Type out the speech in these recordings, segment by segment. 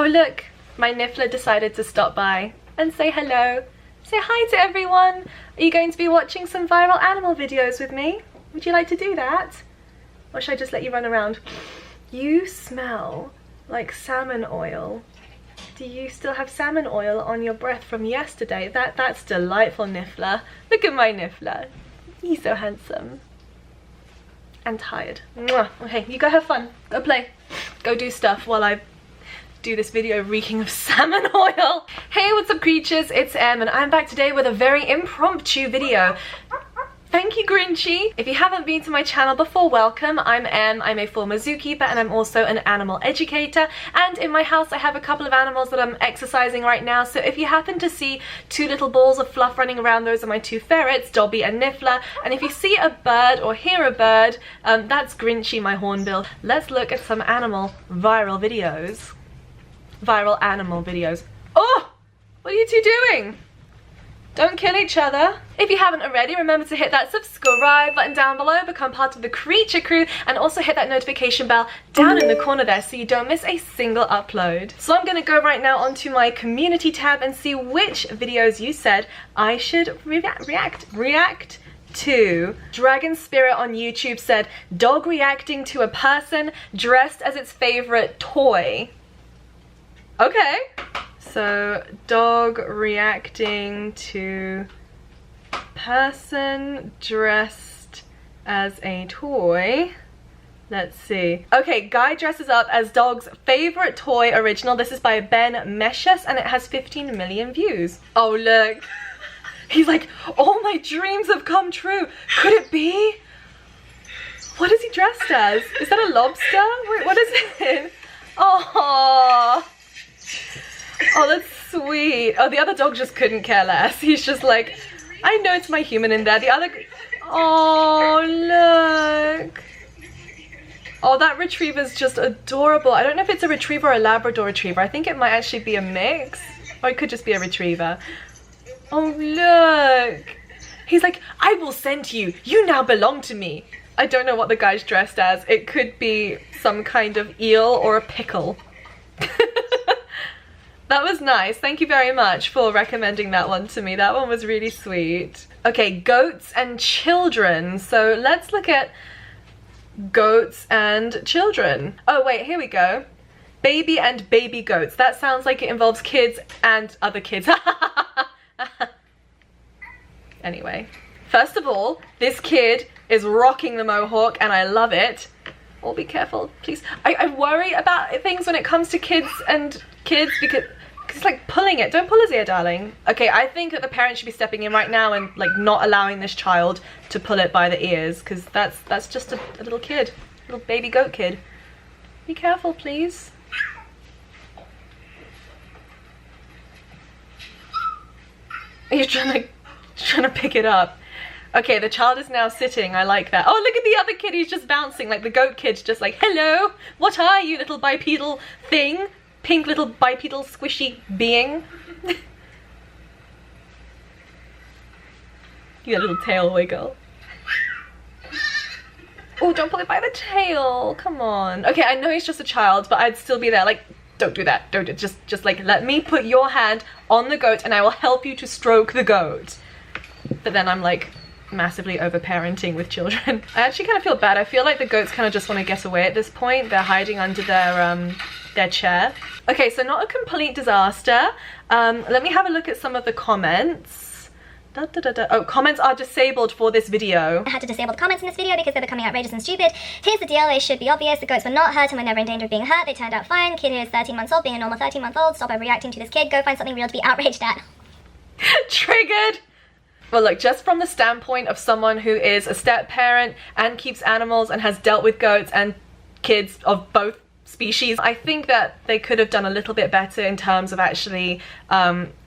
look, my Niffler decided to stop by and say hello. Say hi to everyone. Are you going to be watching some viral animal videos with me? Would you like to do that? Or should I just let you run around? You smell like salmon oil. Do you still have salmon oil on your breath from yesterday? That's delightful, Niffler. Look at my Niffler. He's so handsome. And tired. Mwah. Okay, you go have fun. Go play. Go do stuff while I do this video reeking of salmon oil. Hey, what's up creatures? It's Em and I'm back today with a very impromptu video. Thank you, Grinchy. If you haven't been to my channel before, welcome. I'm Em, I'm a former zookeeper and I'm also an animal educator. And in my house I have a couple of animals that I'm exercising right now. So if you happen to see two little balls of fluff running around, those are my two ferrets, Dobby and Niffler. And if you see a bird or hear a bird, that's Grinchy, my hornbill. Let's look at some animal viral videos. Viral animal videos. Oh! What are you two doing? Don't kill each other. If you haven't already, remember to hit that subscribe button down below, become part of the creature crew, and also hit that notification bell down in the corner there so you don't miss a single upload. So I'm gonna go right now onto my community tab and see which videos you said I should react to. Dragon Spirit on YouTube said, dog reacting to a person dressed as its favorite toy. Okay. So, dog reacting to person dressed as a toy. Let's see. Okay, guy dresses up as dog's favorite toy original. This is by Ben Meshes and it has 15 million views. Oh, look. He's like, all my dreams have come true. Could it be? What is he dressed as? Is that a lobster? What is it? Oh. Oh, that's sweet. Oh, the other dog just couldn't care less. He's just like, I know it's my human in there. The other... Oh, look. Oh, that retriever's just adorable. I don't know if it's a retriever or a Labrador retriever. I think it might actually be a mix. Or it could just be a retriever. Oh, look. He's like, I will send you. You now belong to me. I don't know what the guy's dressed as. It could be some kind of eel or a pickle. That was nice. Thank you very much for recommending that one to me. That one was really sweet. Okay, goats and children. So let's look at goats and children. Oh wait, here we go. Baby and baby goats. That sounds like it involves kids and other kids. Anyway, first of all, this kid is rocking the mohawk and I love it. Oh, be careful, please. I worry about things when it comes to kids because it's like pulling it. Don't pull his ear, darling. Okay, I think that the parent should be stepping in right now and like not allowing this child to pull it by the ears because that's just a little kid, little baby goat kid. Be careful, please. He's trying to pick it up. Okay, the child is now sitting. I like that. Oh, look at the other kid. He's just bouncing. Like the goat kid's just like, hello, what are you, little bipedal thing? Pink little bipedal squishy being. You got a little tail wiggle. Oh, don't pull it by the tail. Come on. Okay, I know he's just a child, but I'd still be there. Like, don't do that. Don't just like let me put your hand on the goat and I will help you to stroke the goat. But then I'm like massively over-parenting with children. I actually kind of feel bad. I feel like the goats kind of just want to get away at this point. They're hiding under their chair. Okay, so not a complete disaster. Let me have a look at some of the comments. Oh, comments are disabled for this video. I had to disable the comments in this video because they're becoming outrageous and stupid. Here's the deal, it should be obvious. The goats were not hurt and were never in danger of being hurt. They turned out fine. Kid here is 13 months old, being a normal 13-month-old. Stop overreacting to this kid. Go find something real to be outraged at. Triggered! Well, look, just from the standpoint of someone who is a step-parent and keeps animals and has dealt with goats and kids of both species, I think that they could have done a little bit better in terms of actually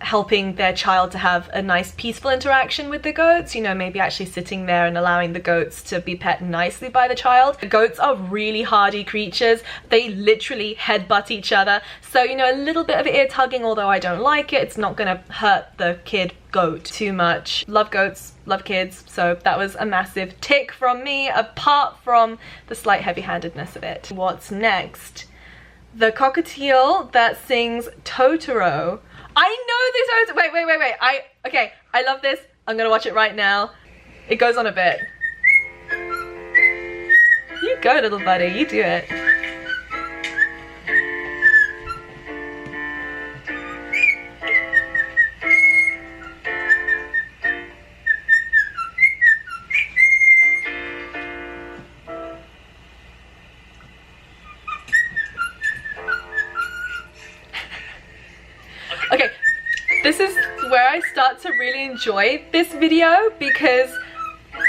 helping their child to have a nice peaceful interaction with the goats. You know, maybe actually sitting there and allowing the goats to be pet nicely by the child. The goats are really hardy creatures. They literally headbutt each other. So, you know, a little bit of ear tugging, although I don't like it, it's not gonna hurt the kid goat too much. Love goats, love kids, so that was a massive tick from me, apart from the slight heavy-handedness of it. What's next? the cockatiel that sings Totoro. I know this. Wait. Okay, I love this. I'm gonna watch it right now. It goes on a bit. You go, little buddy, you do it. Okay, this is where I start to really enjoy this video because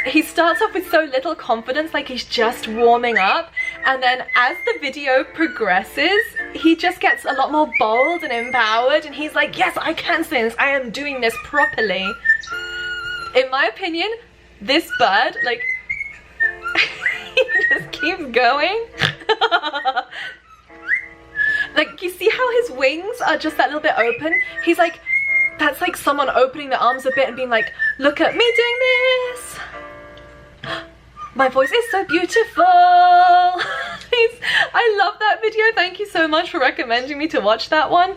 he starts off with so little confidence, like he's just warming up, and then as the video progresses, he just gets a lot more bold and empowered, and he's like, yes, I can sing this, I am doing this properly. In my opinion, this bird, like, he just keeps going. Like, you see how his wings are just that little bit open? He's like, that's like someone opening their arms a bit and being like, look at me doing this. My voice is so beautiful. I love that video. Thank you so much for recommending me to watch that one.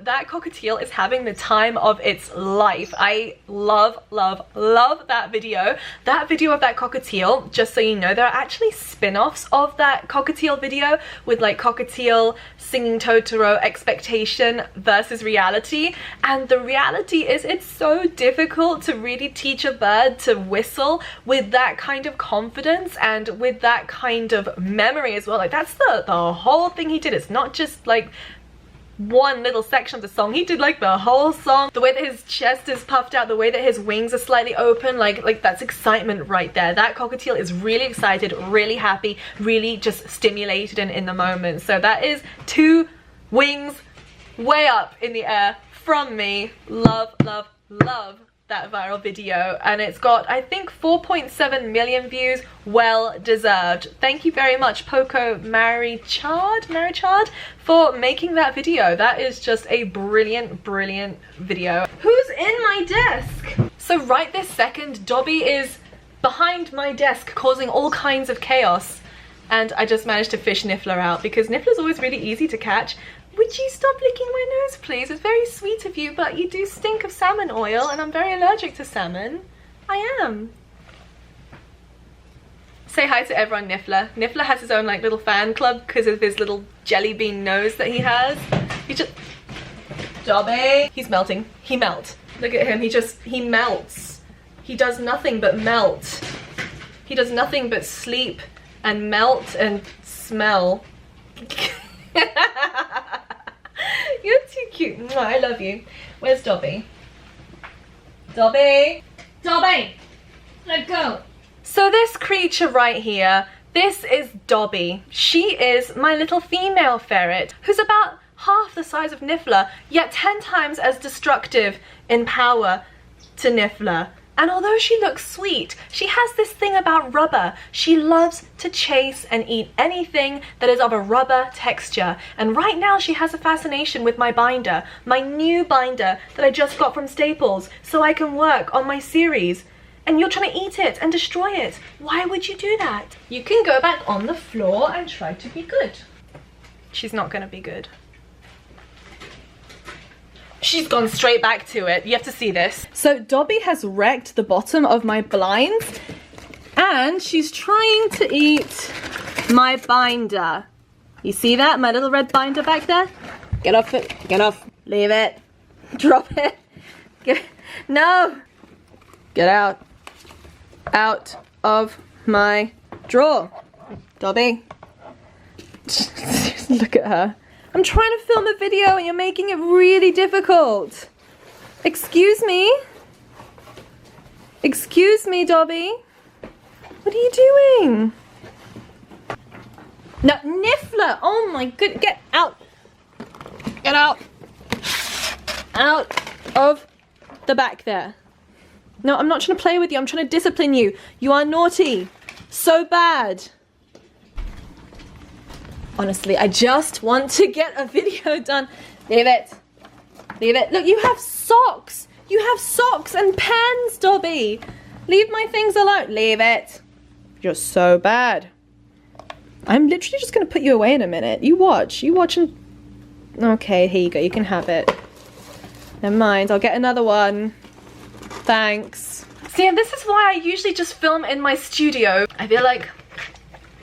That cockatiel is having the time of its life. I love that video. That video of that cockatiel, just so you know, there are actually spin-offs of that cockatiel video with like cockatiel singing Totoro, expectation versus reality. And the reality is it's so difficult to really teach a bird to whistle with that kind of confidence and with that kind of memory as well. Like, that's the whole thing he did. It's not just like one little section of the song. He did like the whole song. The way that his chest is puffed out, the way that his wings are slightly open, like that's excitement right there. That cockatiel is really excited, really happy, really just stimulated and in the moment. So that is 2 wings way up in the air from me. Love that viral video, and it's got, I think, 4.7 million views. Well deserved. Thank you very much, Poco Marichard, for making that video. That is just a brilliant video. Who's in my desk? So right this second, Dobby is behind my desk causing all kinds of chaos, and I just managed to fish Niffler out because Niffler's always really easy to catch. Would you stop licking my nose, please? It's very sweet of you, but you do stink of salmon oil, and I'm very allergic to salmon. I am. Say hi to everyone, Niffler. Niffler has his own like little fan club because of his little jelly bean nose that he has. He just... Dobby! He's melting. He melts. Look at him. He melts. He does nothing but melt. He does nothing but sleep and melt and smell. You're too cute. Mwah, I love you. Where's Dobby? Dobby! Dobby! Let go! So this creature right here, this is Dobby. She is my little female ferret, who's about half the size of Niffler, yet 10 times as destructive in power to Niffler. And although she looks sweet, she has this thing about rubber. She loves to chase and eat anything that is of a rubber texture. And right now she has a fascination with my binder, my new binder that I just got from Staples so I can work on my series. And you're trying to eat it and destroy it. Why would you do that? You can go back on the floor and try to be good. She's not gonna be good. She's gone straight back to it. You have to see this. So Dobby has wrecked the bottom of my blinds and she's trying to eat my binder. You see that? My little red binder back there? Get off it. Get off. Leave it. Drop it. No. Get out. Out of my drawer. Dobby. Look at her. I'm trying to film a video and you're making it really difficult. Excuse me? Excuse me, Dobby? What are you doing? No, Niffler! Oh my goodness, get out! Get out! Out of the back there. No, I'm not trying to play with you, I'm trying to discipline you. You are naughty. So bad. Honestly, I just want to get a video done. Leave it. Leave it. Look, you have socks. You have socks and pens, Dobby. Leave my things alone. Leave it. You're so bad. I'm literally just gonna put you away in a minute. You watch and... Okay, here you go, you can have it. Never mind, I'll get another one. Thanks. See, and this is why I usually just film in my studio. I feel like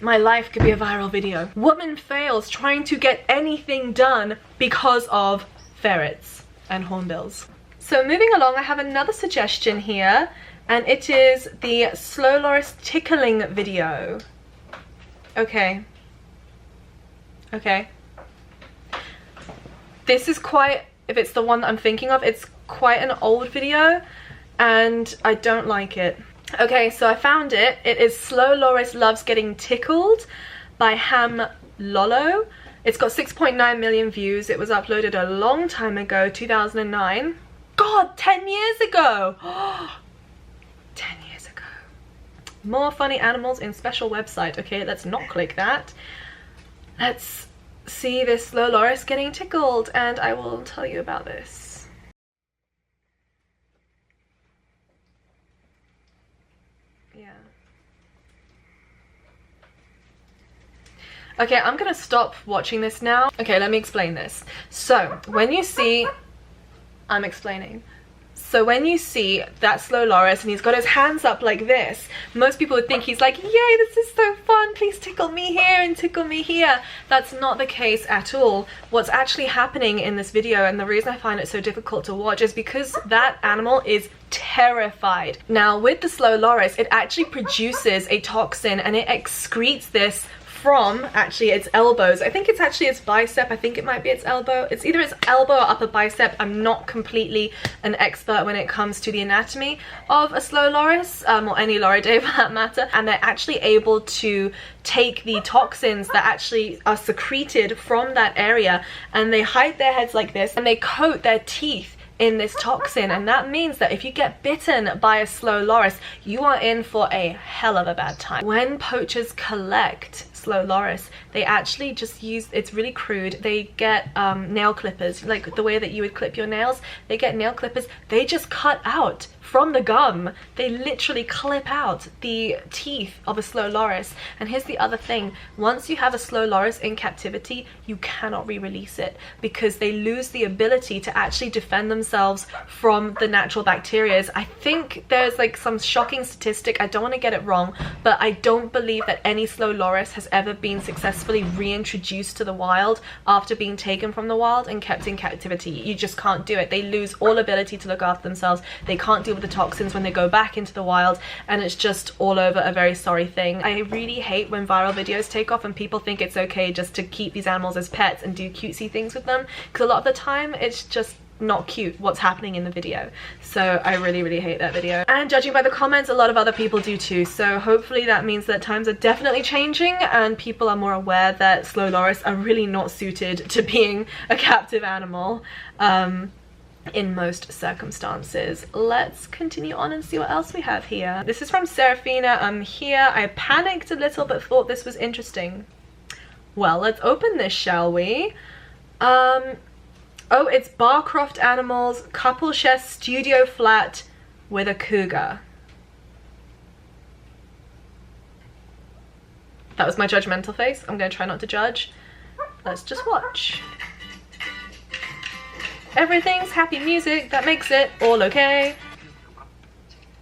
my life could be a viral video. Woman fails trying to get anything done because of ferrets and hornbills. So moving along, I have another suggestion here, and it is the slow loris tickling video. Okay. Okay. This is quite, if it's the one that I'm thinking of, it's quite an old video and I don't like it. Okay, so I found it. It is Slow Loris Loves Getting Tickled by Ham Lolo. It's got 6.9 million views. It was uploaded a long time ago, 2009. God, 10 years ago! 10 years ago. More funny animals in special website. Okay, let's not click that. Let's see this Slow Loris getting tickled and I will tell you about this. Yeah. Okay, I'm gonna stop watching this now. Okay, let me explain this. So, when you see... I'm explaining. So when you see that Slow Loris and he's got his hands up like this, most people would think he's like, yay, this is so fun, please tickle me here and tickle me here. That's not the case at all. What's actually happening in this video, and the reason I find it so difficult to watch, is because that animal is terrified. Now with the Slow Loris, it actually produces a toxin and it excretes this from actually its elbows. I think it's actually its bicep. I think it might be its elbow. It's either its elbow or upper bicep. I'm not completely an expert when it comes to the anatomy of a slow loris, or any loridae for that matter. And they're actually able to take the toxins that actually are secreted from that area, and they hide their heads like this and they coat their teeth in this toxin, and that means that if you get bitten by a slow loris, you are in for a hell of a bad time. When poachers collect slow loris, they actually just use, it's really crude, they get nail clippers, like the way that you would clip your nails. They get nail clippers, they just cut out from the gum, they literally clip out the teeth of a slow loris. And here's the other thing, once you have a slow loris in captivity, you cannot re-release it, because they lose the ability to actually defend themselves from the natural bacteria. I think there's like some shocking statistic, I don't want to get it wrong, but I don't believe that any slow loris has ever been successfully reintroduced to the wild after being taken from the wild and kept in captivity. You just can't do it. They lose all ability to look after themselves. They can't deal with the toxins when they go back into the wild, and it's just all over a very sorry thing. I really hate when viral videos take off and people think it's okay just to keep these animals as pets and do cutesy things with them, because a lot of the time it's just not cute what's happening in the video. So I really hate that video, and judging by the comments, a lot of other people do too. So hopefully that means that times are definitely changing and people are more aware that slow loris are really not suited to being a captive animal in most circumstances. Let's continue on and see what else we have here. This is from Seraphina. Here I panicked a little but thought this was interesting. Well, let's open this, shall we? Oh, it's Barcroft Animals couple share studio flat with a cougar. That was my judgmental face. I'm gonna try not to judge. Let's just watch. Everything's happy music, that makes it all okay.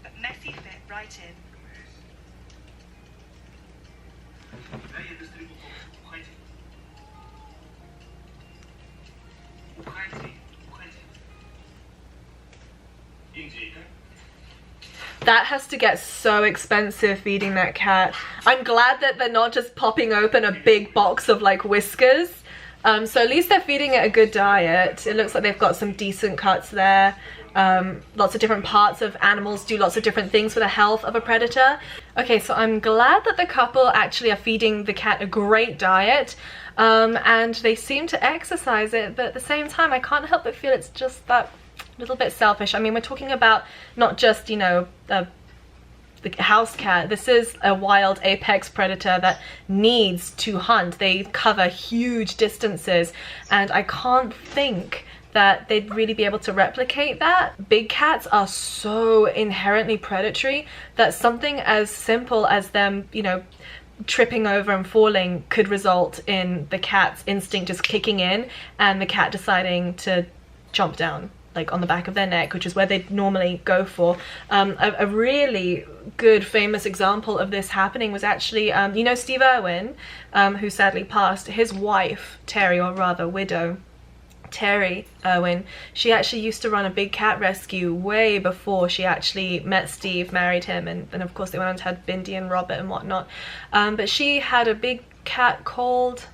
But messy fit right in. That has to get so expensive feeding that cat. I'm glad that they're not just popping open a big box of like whiskers. So at least they're feeding it a good diet. It looks like they've got some decent cuts there. Lots of different parts of animals do lots of different things for the health of a predator. Okay, so I'm glad that the couple actually are feeding the cat a great diet, and they seem to exercise it, but at the same time I can't help but feel it's just that little bit selfish. I mean, we're talking about not just, you know, the house cat. This is a wild apex predator that needs to hunt. They cover huge distances, and I can't think that they'd really be able to replicate that. Big cats are so inherently predatory that something as simple as them, you know, tripping over and falling could result in the cat's instinct just kicking in and the cat deciding to jump down, like on the back of their neck, which is where they'd normally go for. A really good famous example of this happening was actually, you know Steve Irwin, who sadly passed, his wife, Terry, or rather widow, Terry Irwin, she actually used to run a big cat rescue way before she actually met Steve, married him, and then of course they went on to have Bindi and Robert and whatnot. But she had a big cat called,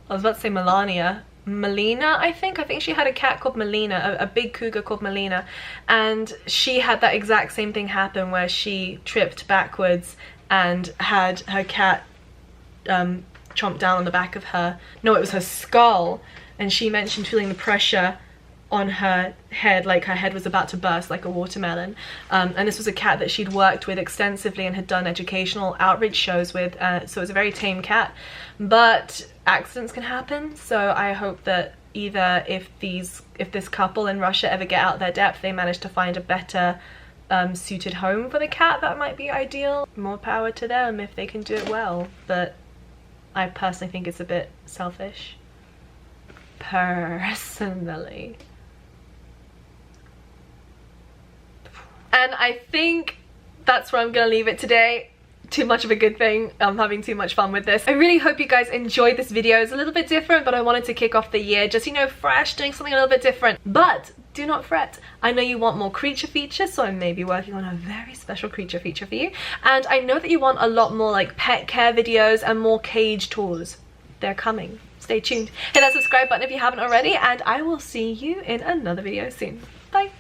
I was about to say Melina, I think she had a cat called Melina, a big cougar called Melina, and she had that exact same thing happen where she tripped backwards and had her cat chomp down on the back of her, no, it was her skull, and she mentioned feeling the pressure on her head, like her head was about to burst like a watermelon. And this was a cat that she'd worked with extensively and had done educational outreach shows with, so it was a very tame cat. But accidents can happen, so I hope that either if this couple in Russia ever get out their depth, they manage to find a better suited home for the cat, that might be ideal. More power to them if they can do it well, but I personally think it's a bit selfish. Personally. And I think that's where I'm gonna leave it today. Too much of a good thing. I'm having too much fun with this. I really hope you guys enjoyed this video. It's a little bit different, but I wanted to kick off the year just, you know, fresh, doing something a little bit different. But do not fret. I know you want more creature features, so I may be working on a very special creature feature for you. And I know that you want a lot more like pet care videos and more cage tours. They're coming. Stay tuned. Hit that subscribe button if you haven't already, and I will see you in another video soon. Bye.